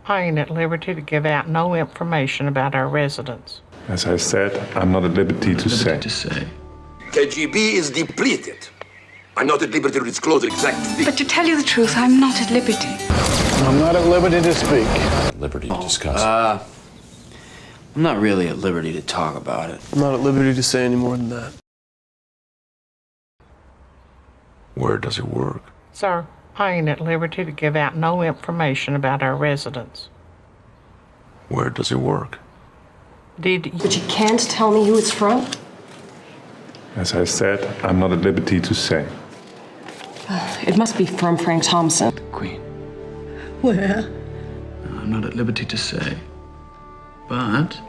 Paying at liberty to give out no information about our residents. As I said, I'm not at liberty to say. KGB is depleted. I'm not at liberty to disclose the exact figure. But to tell you the truth, I'm not at liberty. I'm not at liberty to speak. At liberty to discuss. I'm not really at liberty to talk about it. I'm not at liberty to say any more than that. Where does it work? Sir, paying at liberty to give out no information about our residents. Where does it work? Did you... But you can't tell me who it's from? As I said, I'm not at liberty to say. It must be from Frank Thompson. Queen. Where? I'm not at liberty to say. But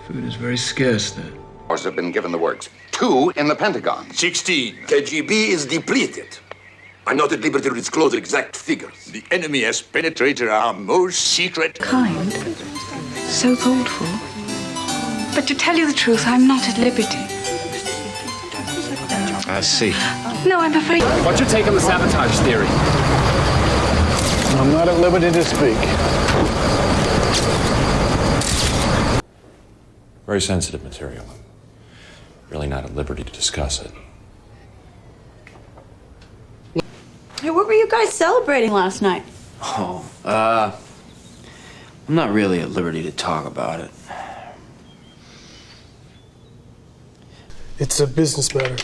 food is very scarce there. Have been given the works. 2 in the Pentagon. 16. KGB is depleted. I'm not at liberty to disclose the exact figures. The enemy has penetrated our most secret... Kind. So thoughtful. But to tell you the truth, I'm not at liberty. I see. No, I'm afraid... What's your take on the sabotage theory? I'm not at liberty to speak. Very sensitive material. Really not at liberty to discuss it. Hey, what were you guys celebrating last night? I'm not really at liberty to talk about it. It's a business matter.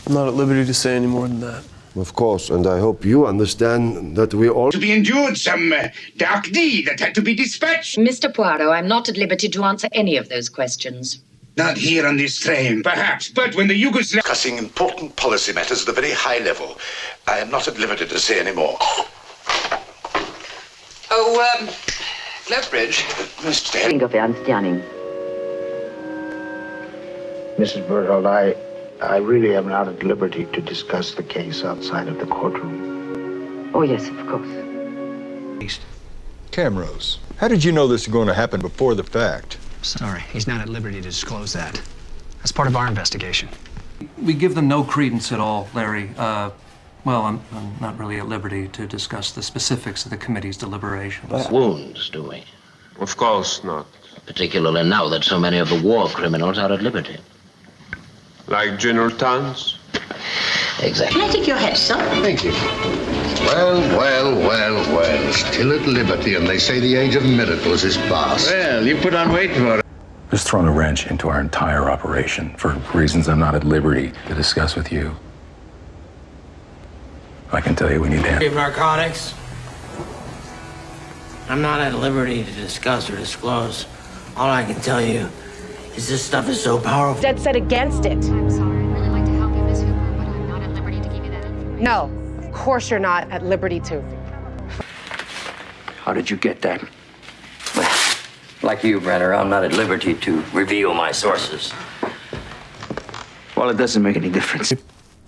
I'm not at liberty to say any more than that. Of course, and I hope you understand that we all... To be endured some dark deed that had to be dispatched. Mr. Poirot, I'm not at liberty to answer any of those questions. Not here on this train, perhaps, but when the Yugoslav... Discussing important policy matters at a very high level. I am not at liberty to say any more. Lethbridge. Mr. Mrs. Berthold, I really am not at liberty to discuss the case outside of the courtroom. Oh, yes, of course. Camrose, how did you know this was going to happen before the fact? Sorry, he's not at liberty to disclose that. That's part of our investigation. We give them no credence at all, Larry. Well, I'm not really at liberty to discuss the specifics of the committee's deliberations. Wounds, do we? Of course not. Particularly now that so many of the war criminals are at liberty. Like General Tans? Exactly. Can I take your hat, sir? Thank you. Well. Still at liberty, and they say the age of miracles is past. Well, you put on weight for it. Just thrown a wrench into our entire operation for reasons I'm not at liberty to discuss with you. I can tell you we need to handle. Narcotics. I'm not at liberty to discuss or disclose. All I can tell you is this stuff is so powerful. Dead set against it. I'm sorry. I'd really like to help you, Miss Hooper, but I'm not at liberty to give you that information. No, of course you're not at liberty to. How did you get that? Well, like you, Brenner, I'm not at liberty to reveal my sources. Well, it doesn't make any difference.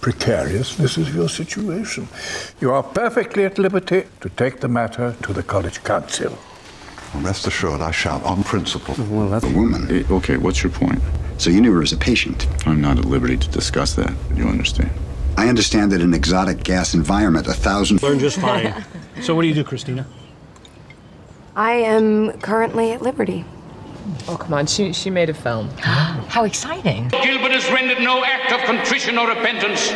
Precarious, this is your situation. You are perfectly at liberty to take the matter to the college council. Well, rest assured, I shall, on principle. Well, that's a woman. Okay, what's your point? So you knew her as a patient. I'm not at liberty to discuss that. You understand? I understand that in an exotic gas environment, 1,000... Learn just fine. So what do you do, Christina? I am currently at liberty. Oh, come on. She made a film. How exciting. Gilbert has rendered no act of contrition or repentance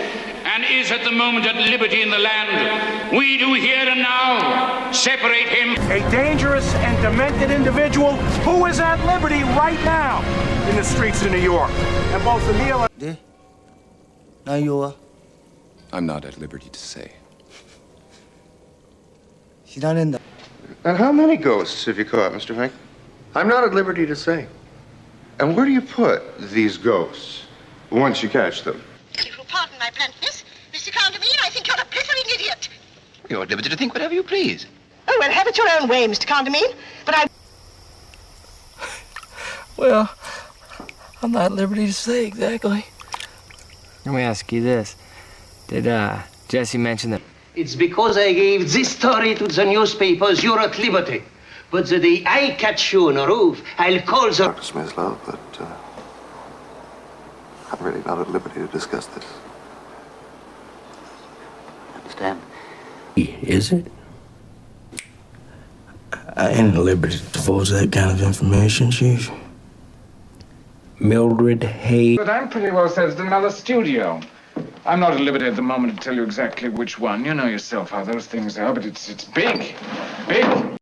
and is at the moment at liberty in the land. We do here and now separate him. A dangerous and demented individual who is at liberty right now in the streets of New York. And both Emil and... I'm not at liberty to say. She's not in the... And how many ghosts have you caught, Mr. Hank? I'm not at liberty to say. And where do you put these ghosts once you catch them? If you'll pardon my bluntness, Mr. Condomine, I think you're a blithering idiot. You're at liberty to think whatever you please. Oh, well, have it your own way, Mr. Condomine. But I... Well, I'm not at liberty to say exactly. Let me ask you this. Did Jesse mention that? It's because I gave this story to the newspapers you're at liberty. But the day I catch you on a roof, I'll call the... Dr. Smyslov, but I'm really not at liberty to discuss this. Understand? Is it? I ain't at liberty to divulge that kind of information, Chief. Mildred Hay. But I'm pretty well set at another studio. I'm not at liberty at the moment to tell you exactly which one. You know yourself how those things are, but it's big. Big.